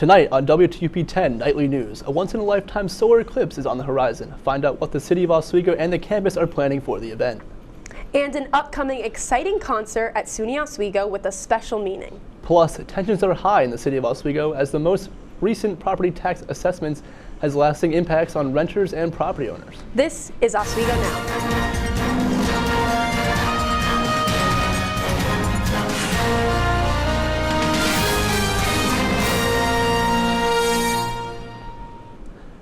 Tonight on WTOP-10 Nightly News, a once-in-a-lifetime solar eclipse is on the horizon. Find out what the city of Oswego and the campus are planning for the event. And an upcoming exciting concert at SUNY Oswego with a special meaning. Plus, tensions are high in the city of Oswego as the most recent property tax assessments has lasting impacts on renters and property owners. This is Oswego Now.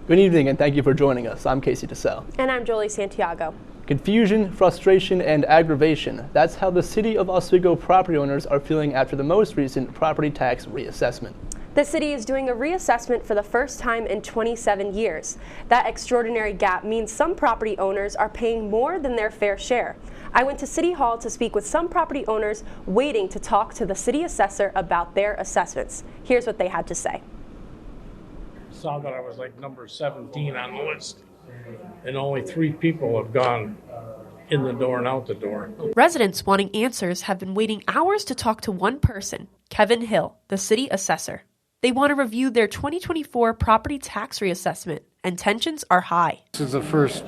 Good evening and thank you for joining us. I'm Casey DeSalle. And I'm Jolie Santiago. Confusion, frustration, and aggravation. That's how the city of Oswego property owners are feeling after the most recent property tax reassessment. The city is doing a reassessment for the first time in 27 years. That extraordinary gap means some property owners are paying more than their fair share. I went to City Hall to speak with some property owners waiting to talk to the city assessor about their assessments. Here's what they had to say. Saw that I was like number 17 on the list, and only 3 people have gone in the door and out the door. Residents wanting answers have been waiting hours to talk to one person, Kevin Hill, the city assessor. They want to review their 2024 property tax reassessment, and tensions are high. This is the first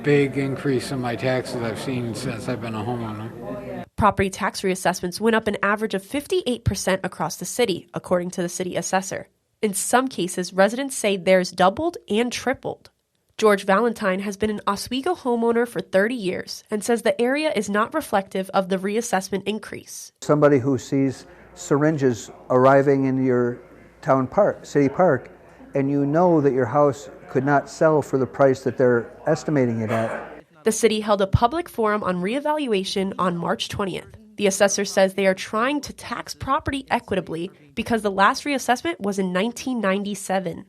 big increase in my taxes I've seen since I've been a homeowner. Property tax reassessments went up an average of 58% across the city, according to the city assessor. In some cases, residents say theirs doubled and tripled. George Valentine has been an Oswego homeowner for 30 years and says the area is not reflective of the reassessment increase. Somebody who sees syringes arriving in your town park, city park, and you know that your house could not sell for the price that they're estimating it at. The city held a public forum on reevaluation on March 20th. The assessor says they are trying to tax property equitably because the last reassessment was in 1997.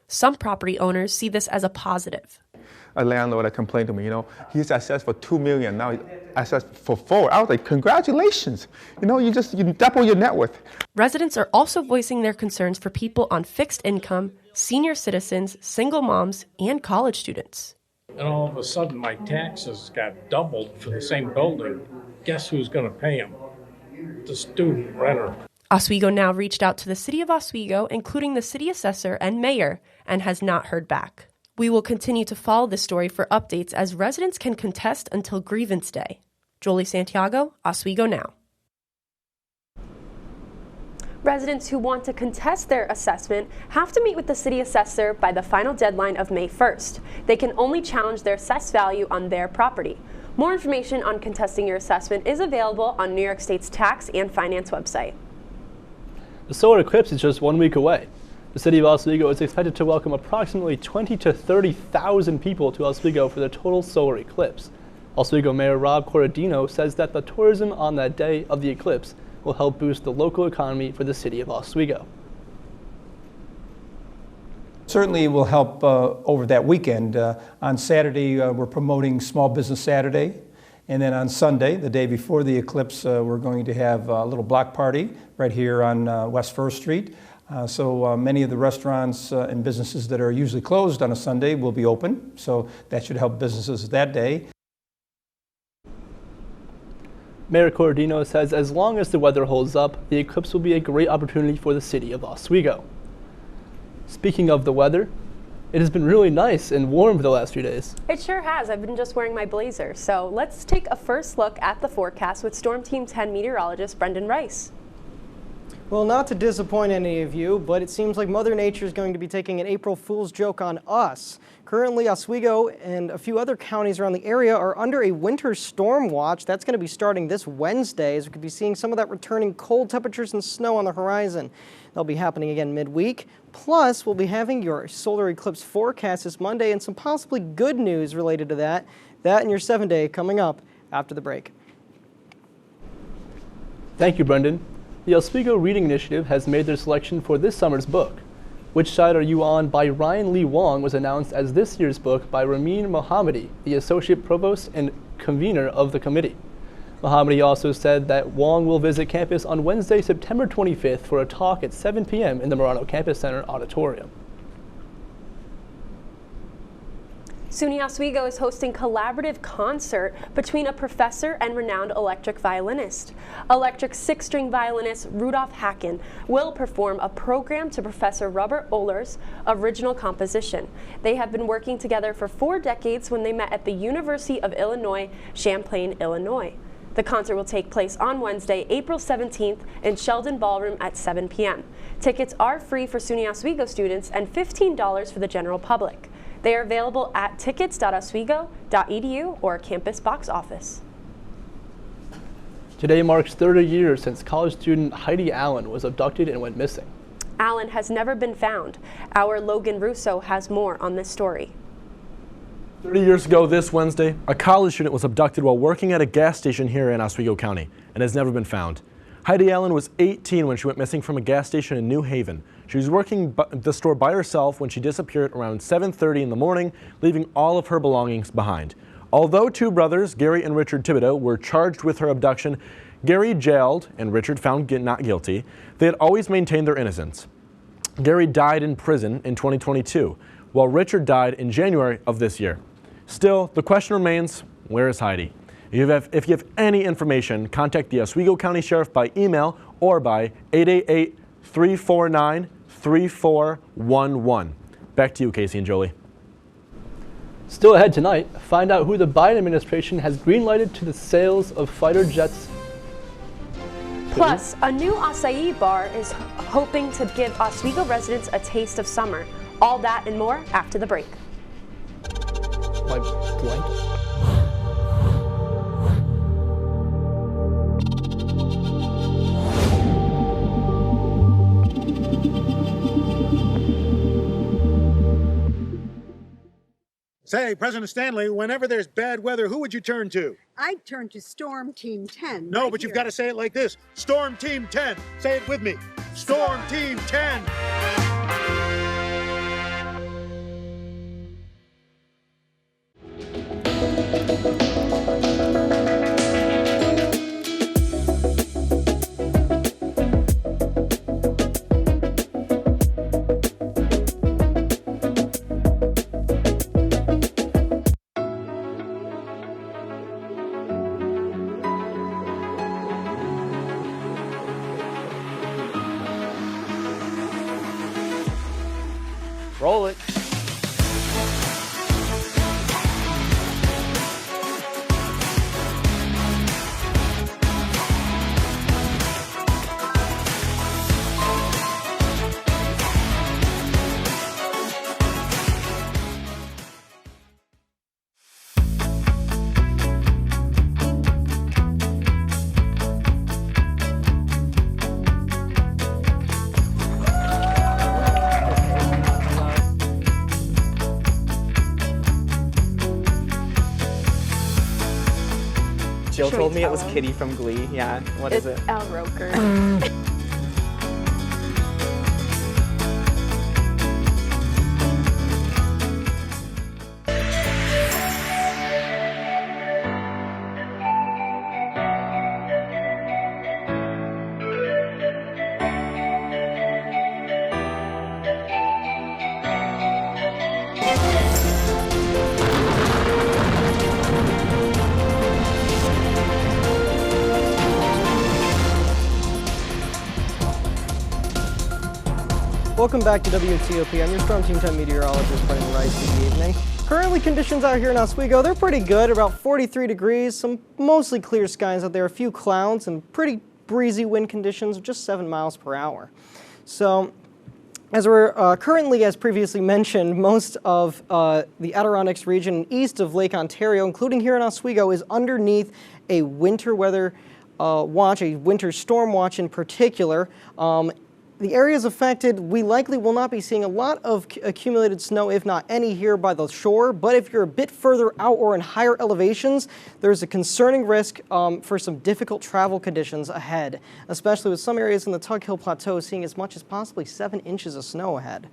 Some property owners see this as a positive. A landlord complained to me, he's assessed for $2 million, now he's assessed for $4 million. I was like, congratulations, you double your net worth. Residents are also voicing their concerns for people on fixed income, senior citizens, single moms, and college students. And all of a sudden, my taxes got doubled for the same building. Guess who's going to pay them? The student renter. Oswego Now reached out to the city of Oswego, including the city assessor and mayor, and has not heard back. We will continue to follow this story for updates as residents can contest until grievance day. Jolie Santiago, Oswego Now. Residents who want to contest their assessment have to meet with the city assessor by the final deadline of May 1st. They can only challenge their assessed value on their property. More information on contesting your assessment is available on New York State's tax and finance website. The solar eclipse is just 1 week away. The city of Oswego is expected to welcome approximately 20,000 to 30,000 people to Oswego for the total solar eclipse. Oswego Mayor Rob Corradino says that the tourism on that day of the eclipse will help boost the local economy for the city of Oswego. Certainly will help over that weekend. On Saturday, we're promoting Small Business Saturday. And then on Sunday, the day before the eclipse, we're going to have a little block party right here on West 1st Street. So many of the restaurants and businesses that are usually closed on a Sunday will be open. So that should help businesses that day. Mayor Corradino says as long as the weather holds up, the eclipse will be a great opportunity for the city of Oswego. Speaking of the weather, it has been really nice and warm for the last few days. It sure has. I've been just wearing my blazer. So let's take a first look at the forecast with Storm Team 10 meteorologist Brendan Rice. Well, not to disappoint any of you, but it seems like Mother Nature is going to be taking an April Fool's joke on us. Currently, Oswego and a few other counties around the area are under a winter storm watch. That's going to be starting this Wednesday, as we could be seeing some of that returning cold temperatures and snow on the horizon. They'll be happening again midweek. Plus, we'll be having your solar eclipse forecast this Monday and some possibly good news related to that. That and your 7-day coming up after the break. Thank you, Brendan. The Oswego Reading Initiative has made their selection for this summer's book. Which Side Are You On by Ryan Lee Wong was announced as this year's book by Ramin Mohammadi, the Associate Provost and Convener of the committee. Mohammadi also said that Wong will visit campus on Wednesday, September 25th for a talk at 7 p.m. in the Murano Campus Center auditorium. SUNY Oswego is hosting collaborative concert between a professor and renowned electric violinist. Electric six-string violinist Rudolf Hacken will perform a program to Professor Robert Ohler's original composition. They have been working together for 4 decades when they met at the University of Illinois, Champaign, Illinois. The concert will take place on Wednesday, April 17th in Sheldon Ballroom at 7 p.m. Tickets are free for SUNY Oswego students and $15 for the general public. They are available at tickets.oswego.edu or campus box office. Today marks 30 years since college student Heidi Allen was abducted and went missing. Allen has never been found. Our Logan Russo has more on this story. 30 years ago this Wednesday, a college student was abducted while working at a gas station here in Oswego County and has never been found. Heidi Allen was 18 when she went missing from a gas station in New Haven. She was working the store by herself when she disappeared around 7:30 in the morning, leaving all of her belongings behind. Although 2 brothers, Gary and Richard Thibodeau, were charged with her abduction, Gary jailed and Richard found not guilty. They had always maintained their innocence. Gary died in prison in 2022, while Richard died in January of this year. Still, the question remains, where is Heidi? If you have any information, contact the Oswego County Sheriff by email or by 888-349-3411. Back to you, Casey and Jolie. Still ahead tonight, find out who the Biden administration has green-lighted to the sales of fighter jets. Plus, a new acai bar is hoping to give Oswego residents a taste of summer. All that and more after the break. My blanket. Say, President Stanley, whenever there's bad weather, who would you turn to? I'd turn to Storm Team 10. No, right but here. you've got to say it like this. Storm Team 10. Say it with me. Storm Team 10. Roll it. Jill told me it was Kitty from Glee. Yeah, what is it? It's Al Roker. Welcome back to WTOP. I'm your Storm Team 10 meteorologist, Brendan Rice, for the evening. Currently, conditions out here in Oswego, they're pretty good, about 43 degrees, some mostly clear skies out there, a few clouds, and pretty breezy wind conditions of just 7 miles per hour. So, as we're currently, as previously mentioned, most of the Adirondacks region east of Lake Ontario, including here in Oswego, is underneath a winter weather watch, a winter storm watch in particular. The areas affected, we likely will not be seeing a lot of accumulated snow, if not any, here by the shore. But if you're a bit further out or in higher elevations, there's a concerning risk for some difficult travel conditions ahead, especially with some areas in the Tug Hill Plateau seeing as much as possibly 7 inches of snow ahead.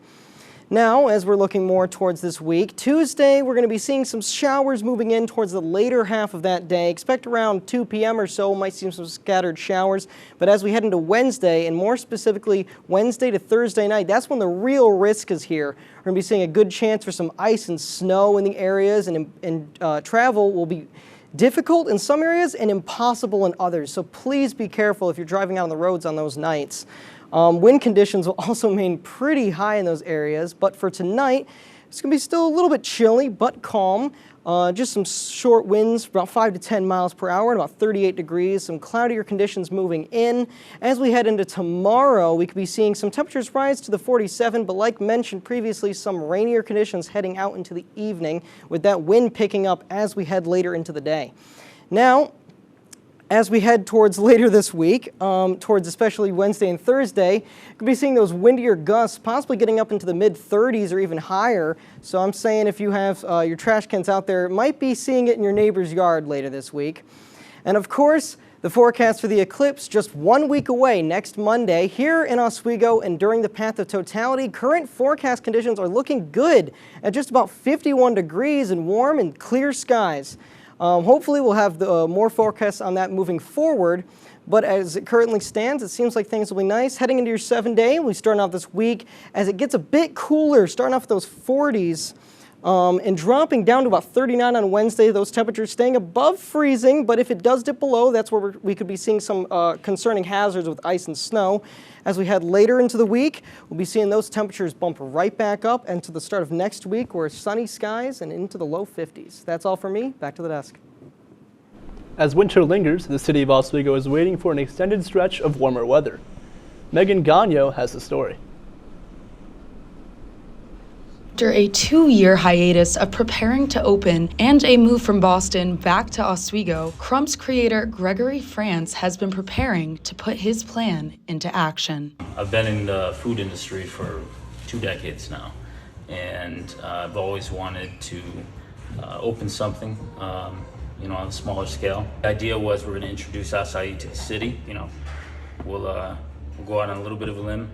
Now, as we're looking more towards this week, Tuesday, we're going to be seeing some showers moving in towards the later half of that day. Expect around 2 p.m. or so, might see some scattered showers. But as we head into Wednesday, and more specifically Wednesday to Thursday night, that's when the real risk is here. We're going to be seeing a good chance for some ice and snow in the areas, and travel will be difficult in some areas and impossible in others. So please be careful if you're driving out on the roads on those nights. Wind conditions will also remain pretty high in those areas, but for tonight, it's going to be still a little bit chilly, but calm. Just some short winds, about 5 to 10 miles per hour, and about 38 degrees. Some cloudier conditions moving in. As we head into tomorrow, we could be seeing some temperatures rise to the 47, but like mentioned previously, some rainier conditions heading out into the evening, with that wind picking up as we head later into the day. Now, as we head towards later this week, towards especially Wednesday and Thursday, we'll be seeing those windier gusts, possibly getting up into the mid-30s or even higher. So I'm saying if you have your trash cans out there, might be seeing it in your neighbor's yard later this week. And of course, the forecast for the eclipse just 1 week away, next Monday, here in Oswego and during the path of totality. Current forecast conditions are looking good at just about 51 degrees and warm and clear skies. Hopefully we'll have more forecasts on that moving forward, but as it currently stands, it seems like things will be nice. Heading into your 7-day, we start off this week as it gets a bit cooler, starting off with those 40s and dropping down to about 39 on Wednesday. Those temperatures staying above freezing, but if it does dip below, that's where we could be seeing some concerning hazards with ice and snow. As we head later into the week, we'll be seeing those temperatures bump right back up, and to the start of next week, we're sunny skies and into the low 50s. That's all for me. Back to the desk. As winter lingers, the city of Oswego is waiting for an extended stretch of warmer weather. Megan Gagno has the story. After a 2-year hiatus of preparing to open and a move from Boston back to Oswego, Crumb's creator Gregory France has been preparing to put his plan into action. I've been in the food industry for 2 decades now, and I've always wanted to open something, on a smaller scale. The idea was we're going to introduce acai to the city. We'll go out on a little bit of a limb.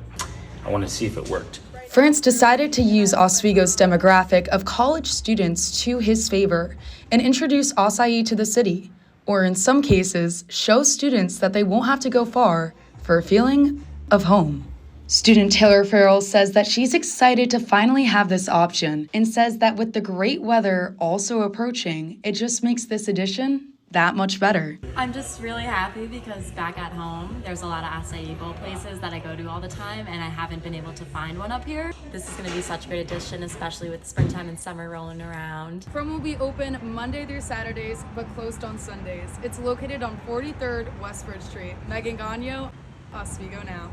I wanted to see if it worked. France decided to use Oswego's demographic of college students to his favor and introduce acai to the city, or in some cases, show students that they won't have to go far for a feeling of home. Student Taylor Farrell says that she's excited to finally have this option and says that with the great weather also approaching, it just makes this addition that much better. I'm just really happy because back at home, there's a lot of acai bowl places that I go to all the time, and I haven't been able to find one up here. This is going to be such a great addition, especially with springtime and summer rolling around. Crum will be open Monday through Saturdays, but closed on Sundays. It's located on 43rd West Bridge Street. Megan Gagno, Oswego Now.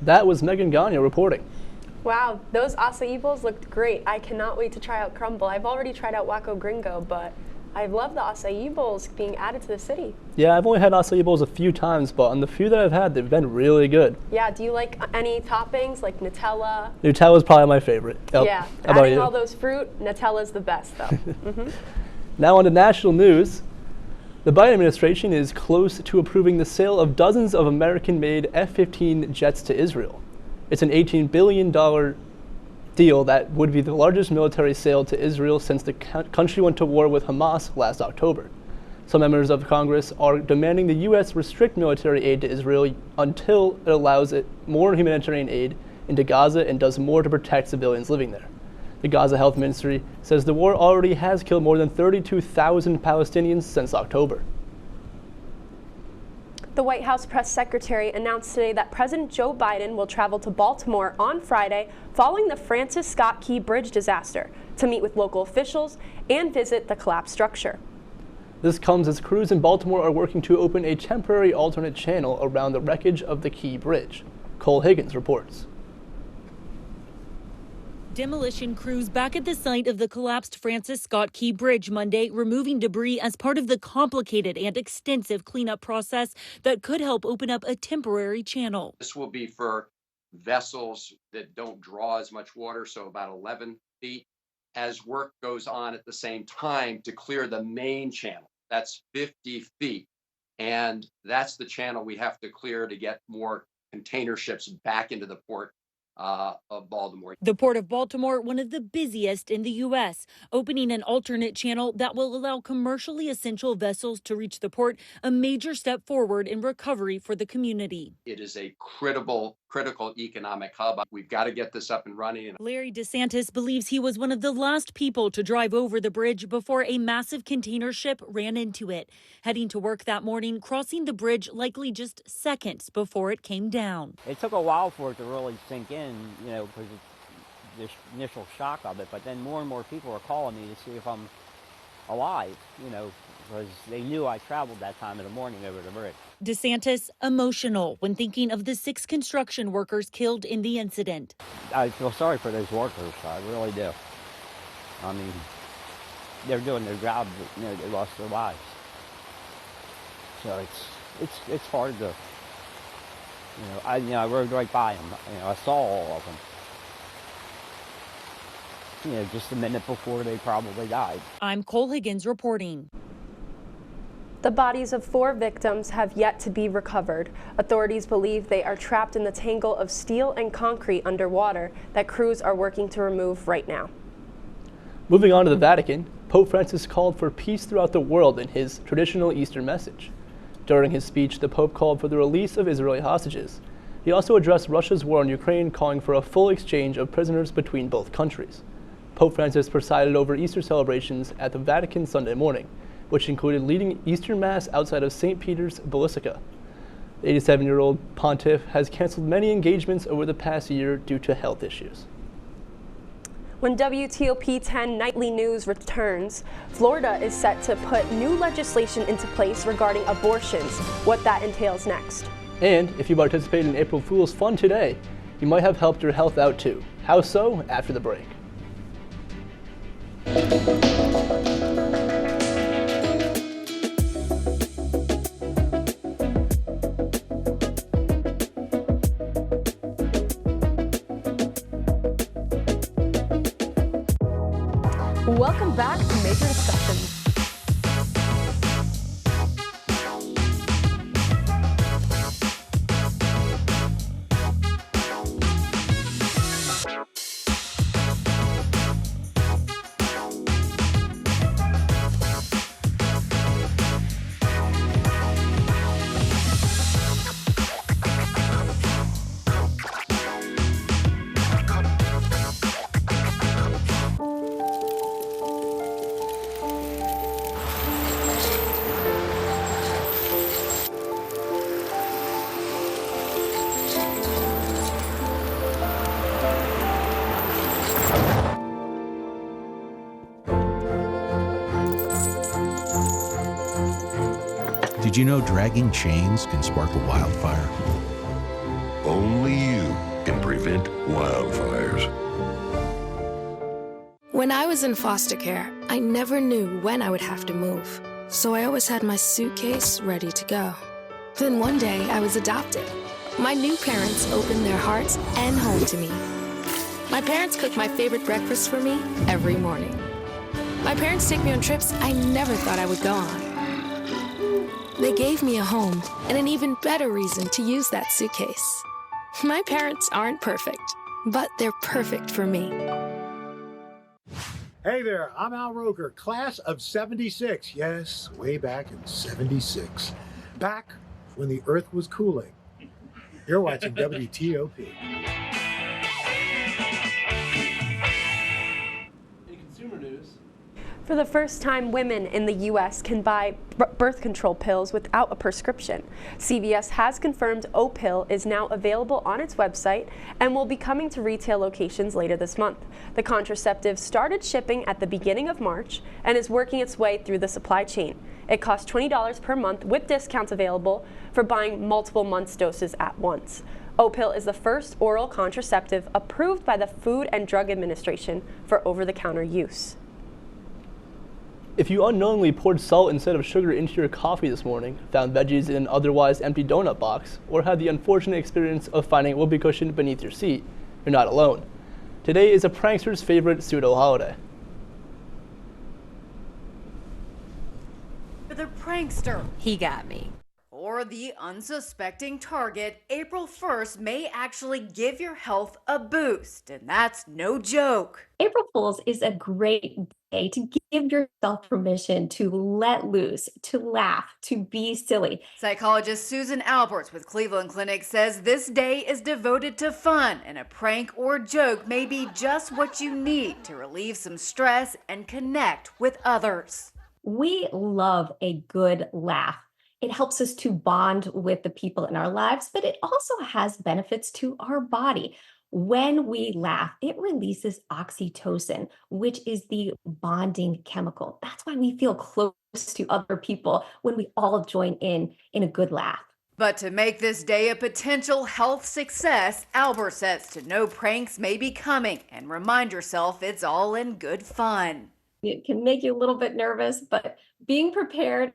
That was Megan Gagno reporting. Wow, those acai bowls looked great. I cannot wait to try out Crumble. I've already tried out Waco Gringo, but I love the acai bowls being added to the city. Yeah, I've only had acai bowls a few times, but on the few that I've had, they've been really good. Yeah, do you like any toppings like Nutella? Nutella's probably my favorite. Yeah, how about adding you? all those fruit, Nutella's the best though. Now on to national news. The Biden administration is close to approving the sale of dozens of American-made F-15 jets to Israel. It's an $18 billion deal that would be the largest military sale to Israel since the country went to war with Hamas last October. Some members of Congress are demanding the U.S. restrict military aid to Israel until it allows it more humanitarian aid into Gaza and does more to protect civilians living there. The Gaza Health Ministry says the war already has killed more than 32,000 Palestinians since October. The White House press secretary announced today that President Joe Biden will travel to Baltimore on Friday following the Francis Scott Key Bridge disaster to meet with local officials and visit the collapsed structure. This comes as crews in Baltimore are working to open a temporary alternate channel around the wreckage of the Key Bridge. Cole Higgins reports. Demolition crews back at the site of the collapsed Francis Scott Key Bridge Monday, removing debris as part of the complicated and extensive cleanup process that could help open up a temporary channel. This will be for vessels that don't draw as much water, so about 11 feet, as work goes on at the same time to clear the main channel. That's 50 feet. And that's the channel we have to clear to get more container ships back into the port of Baltimore. The Port of Baltimore, one of the busiest in the U.S., opening an alternate channel that will allow commercially essential vessels to reach the port, a major step forward in recovery for the community. It is a critical economic hub. We've got to get this up and running. Larry DeSantis believes he was one of the last people to drive over the bridge before a massive container ship ran into it. Heading to work that morning, crossing the bridge likely just seconds before it came down. It took a while for it to really sink in, you know, because the initial shock of it, but then more and more people are calling me to see if I'm alive, you know, because they knew I traveled that time of the morning over the bridge. DeSantis emotional when thinking of the 6 construction workers killed in the incident. I feel sorry for those workers, I really do. I mean, they're doing their job, but, you know, they lost their lives. So it's hard to, I rode right by them, I saw all of them. Just a minute before they probably died. I'm Cole Higgins reporting. The bodies of 4 victims have yet to be recovered. Authorities believe they are trapped in the tangle of steel and concrete underwater that crews are working to remove right now. Moving on to the Vatican, Pope Francis called for peace throughout the world in his traditional Easter message. During his speech, the Pope called for the release of Israeli hostages. He also addressed Russia's war on Ukraine, calling for a full exchange of prisoners between both countries. Pope Francis presided over Easter celebrations at the Vatican Sunday morning, which included leading Easter Mass outside of St. Peter's Basilica. The 87-year-old pontiff has canceled many engagements over the past year due to health issues. When WTOP-10 nightly news returns, Florida is set to put new legislation into place regarding abortions, what that entails next. And if you participate in April Fool's Fun today, you might have helped your health out too. How so? After the break. Welcome back to Major Discussions. Did you know dragging chains can spark a wildfire? Only you can prevent wildfires. When I was in foster care, I never knew when I would have to move. So I always had my suitcase ready to go. Then one day I was adopted. My new parents opened their hearts and home to me. My parents cook my favorite breakfast for me every morning. My parents take me on trips I never thought I would go on. They gave me a home and an even better reason to use that suitcase. My parents aren't perfect, but they're perfect for me. Hey there, I'm Al Roker, class of 76. Yes, way back in 76. Back when the earth was cooling. You're watching WTOP. In consumer news, For the first time, women in the U.S. can buy birth control pills without a prescription. CVS has confirmed O-Pill is now available on its website and will be coming to retail locations later this month. The contraceptive started shipping at the beginning of March and is working its way through the supply chain. It costs $20 per month with discounts available for buying multiple months' doses at once. O-Pill is the first oral contraceptive approved by the Food and Drug Administration for over-the-counter use. if you unknowingly poured salt instead of sugar into your coffee this morning, found veggies in an otherwise empty donut box, or had the unfortunate experience of finding a whoopee cushion beneath your seat, you're not alone. Today is a prankster's favorite pseudo holiday. The prankster. He got me. For the unsuspecting target, April 1st may actually give your health a boost, and that's no joke. April Fool's is a great day to give yourself permission to let loose, to laugh, to be silly. Psychologist Susan Alberts with Cleveland Clinic says this day is devoted to fun, and a prank or joke may be just what you need to relieve some stress and connect with others. We love a good laugh. It helps us to bond with the people in our lives, but it also has benefits to our body. When we laugh, it releases oxytocin, which is the bonding chemical. That's why we feel close to other people when we all join in a good laugh. But to make this day a potential health success, Albert says to know pranks may be coming and remind yourself it's all in good fun. It can make you a little bit nervous, but being prepared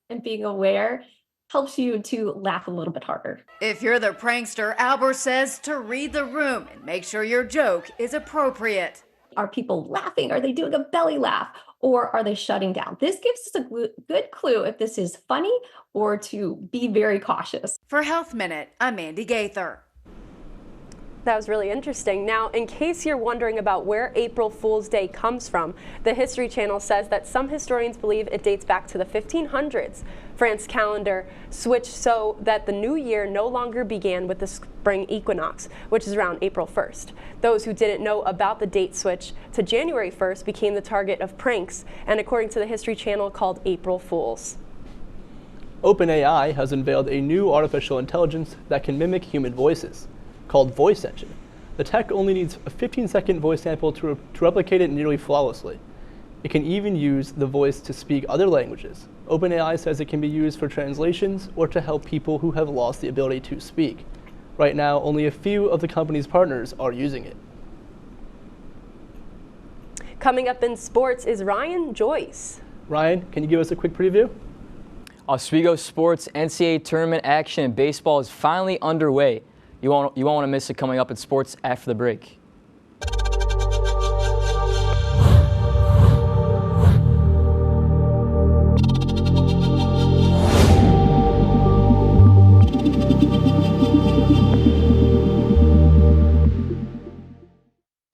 and being aware helps you to laugh a little bit harder. If you're the prankster, Albert says to read the room and make sure your joke is appropriate. Are people laughing? Are they doing a belly laugh? Or are they shutting down? This gives us a good clue if this is funny or to be very cautious. For Health Minute, I'm Mandy Gaither. That was really interesting. Now, in case you're wondering about where April Fool's Day comes from, the History Channel says that some historians believe it dates back to the 1500s. France's calendar switched so that the new year no longer began with the spring equinox, which is around April 1st. Those who didn't know about the date switch to January 1st became the target of pranks, and according to the History Channel, called April Fools. OpenAI has unveiled a new artificial intelligence that can mimic human voices, called Voice Engine. The tech only needs a 15-second voice sample to replicate it nearly flawlessly. It can even use the voice to speak other languages. OpenAI says it can be used for translations or to help people who have lost the ability to speak. Right now, only a few of the company's partners are using it. Coming up in sports is Ryan Joyce. Ryan, can you give us a quick preview? Oswego sports NCAA tournament action in baseball is finally underway. You won't want to miss it coming up in sports after the break.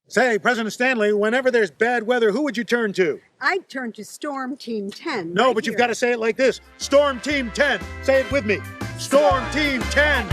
Say, President Stanley, whenever there's bad weather, who would you turn to? I'd turn to Storm Team 10. No, right but you've here. got to say it like this. Storm Team 10. Say it with me. Storm Team 10.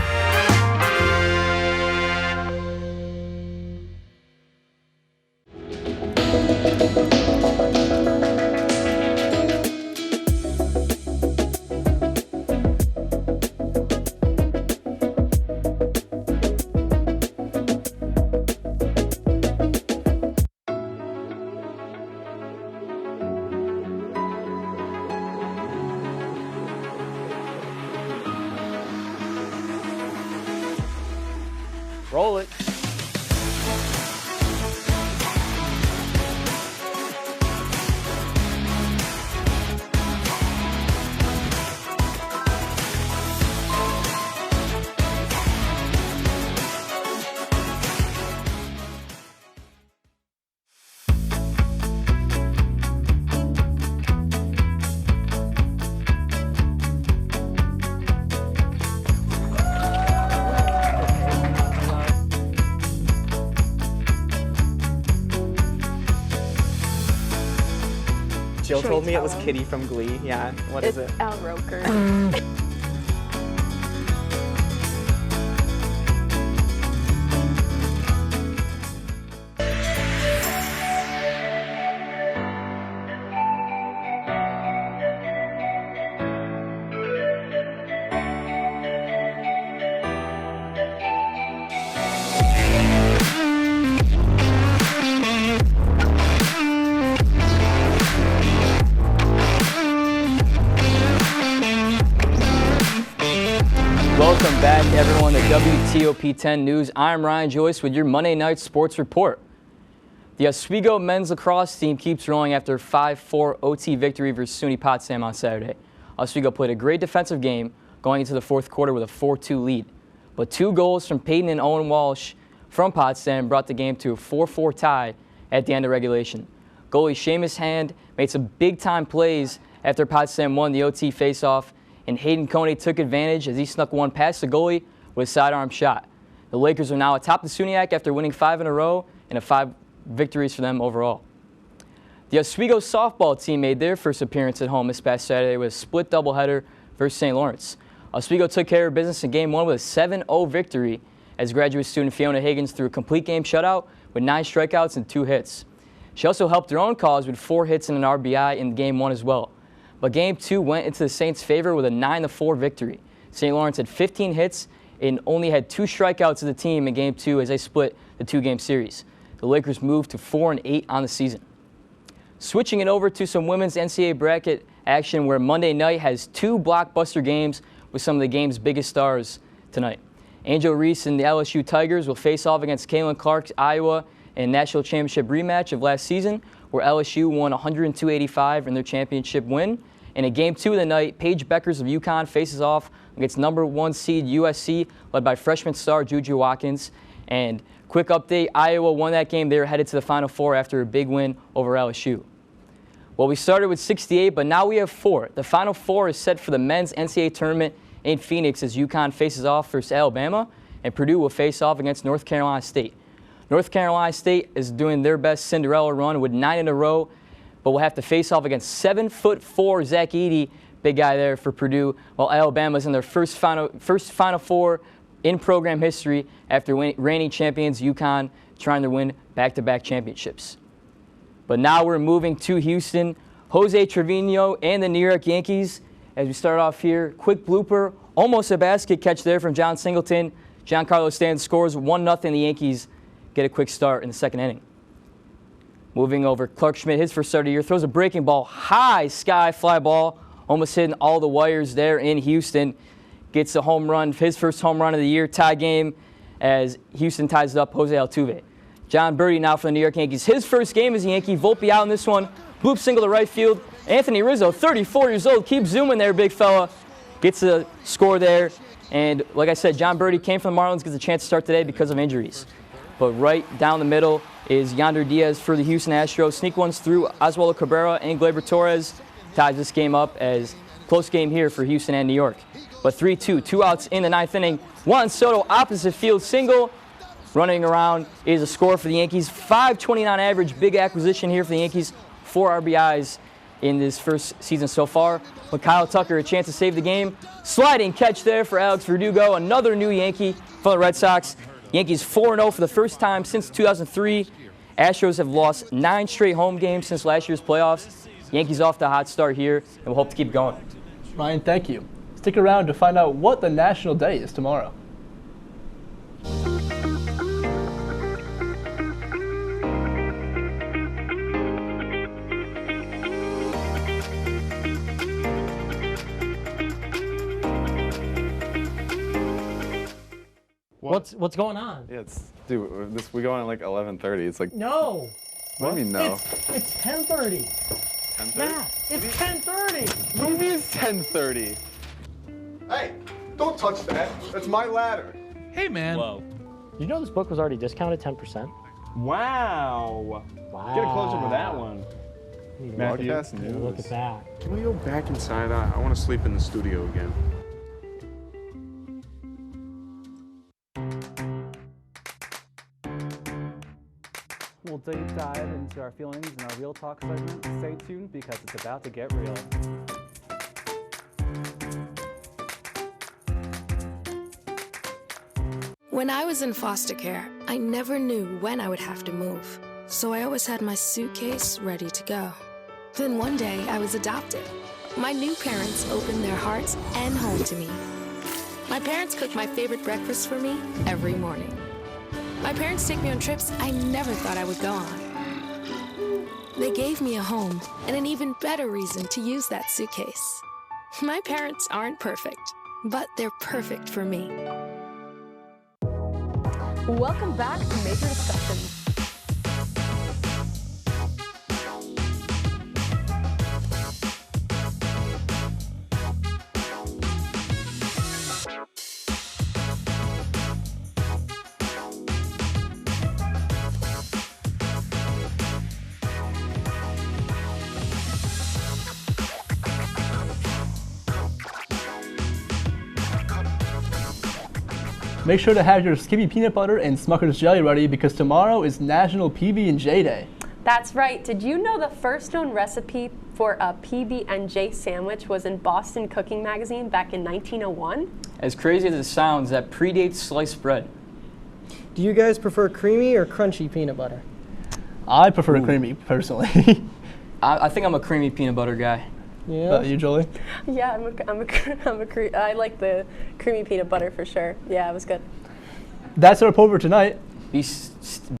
Roll it. Jill Should told we me it tell was him? Kitty from Glee. Yeah, what is it? Al Roker. Welcome back, everyone, to WTOP-10 News. I'm Ryan Joyce with your Monday Night Sports Report. The Oswego men's lacrosse team keeps rolling after a 5-4 OT victory versus SUNY Potsdam on Saturday. Oswego played a great defensive game, going into the fourth quarter with a 4-2 lead. But 2 goals from Peyton and Owen Walsh from Potsdam brought the game to a 4-4 tie at the end of regulation. Goalie Seamus Hand made some big-time plays after Potsdam won the OT faceoff, and Hayden Coney took advantage as he snuck one past the goalie with a sidearm shot. The Lakers are now atop the SUNYAC after winning 5 in a row and 5 victories for them overall. The Oswego softball team made their first appearance at home this past Saturday with a split doubleheader versus St. Lawrence. Oswego took care of business in Game 1 with a 7-0 victory as graduate student Fiona Higgins threw a complete game shutout with 9 strikeouts and 2 hits. She also helped her own cause with 4 hits and an RBI in Game 1 as well. But Game 2 went into the Saints' favor with a 9-4 victory. St. Lawrence had 15 hits and only had 2 strikeouts of the team in Game 2 as they split the 2-game series. The Lakers moved to 4-8 on the season. Switching it over to some women's NCAA bracket action where Monday night has 2 blockbuster games with some of the game's biggest stars tonight. Angel Reese and the LSU Tigers will face off against Caitlin Clark's Iowa in a national championship rematch of last season, where LSU won 102-85 in their championship win. And in Game 2 of the night, Paige Beckers of UConn faces off against #1 seed USC, led by freshman star Juju Watkins. And quick update, Iowa won that game. They were headed to the Final Four after a big win over LSU. Well, we started with 68, but now we have 4. The Final Four is set for the men's NCAA tournament in Phoenix as UConn faces off versus Alabama, and Purdue will face off against North Carolina State. North Carolina State is doing their best Cinderella run with 9 in a row, but will have to face off against 7'4" Zach Edey, big guy there for Purdue, while Alabama's in their first Final Four in program history after reigning champions UConn trying to win back-to-back championships. But now we're moving to Houston. Jose Trevino and the New York Yankees. As we start off here, quick blooper, almost a basket catch there from John Singleton. Giancarlo Stanton scores 1-0. The Yankees get a quick start in the second inning. Moving over, Clark Schmidt, his first start of the year, throws a breaking ball, high sky fly ball, almost hitting all the wires there in Houston. Gets a home run, his first home run of the year, tie game as Houston ties it up, Jose Altuve. John Birdie now for the New York Yankees. His first game as a Yankee, Volpe out in this one, bloop single to right field. Anthony Rizzo, 34 years old, keep zooming there, big fella. Gets a score there. And like I said, John Birdie came from the Marlins, gets a chance to start today because of injuries. But right down the middle is Yonder Diaz for the Houston Astros. Sneak ones through Oswaldo Cabrera and Gleyber Torres. Ties this game up as close game here for Houston and New York. But 3-2, 2 outs in the 9th inning. Juan Soto, opposite field single. Running around is a score for the Yankees. 5.29 average, big acquisition here for the Yankees. 4 RBIs in this first season so far. But Kyle Tucker, a chance to save the game. Sliding catch there for Alex Verdugo, another new Yankee for the Red Sox. Yankees 4-0 for the first time since 2003. Astros have lost 9 straight home games since last year's playoffs. Yankees off to a hot start here, and we'll hope to keep going. Ryan, thank you. Stick around to find out what the national day is tomorrow. What's going on? Yeah, we go on at like 11:30. It's like no. What do you mean no? It's 10:30. 10:30? Yeah, it's 10:30. What do you mean it's 10:30? Hey, don't touch that. That's my ladder. Hey, man. Whoa. You know this book was already discounted 10%? Wow. Get a close up of that one. Matthew, Look at that. Can we go back inside? I want to sleep in the studio again. We'll deep dive into our feelings in our Real Talk segment. Stay tuned because it's about to get real. When I was in foster care, I never knew when I would have to move. So I always had my suitcase ready to go. Then one day I was adopted. My new parents opened their hearts and home to me. My parents cook my favorite breakfast for me every morning. My parents take me on trips I never thought I would go on. They gave me a home and an even better reason to use that suitcase. My parents aren't perfect, but they're perfect for me. Welcome back to Major Discussions. Make sure to have your Skippy peanut butter and Smucker's jelly ready because tomorrow is National PB&J Day. That's right. Did you know the first known recipe for a PB&J sandwich was in Boston Cooking Magazine back in 1901? As crazy as it sounds, that predates sliced bread. Do you guys prefer creamy or crunchy peanut butter? I prefer creamy, personally. I think I'm a creamy peanut butter guy. Yeah. You, Jolie? Yeah, I like the creamy peanut butter for sure. Yeah, it was good. That's our report for tonight.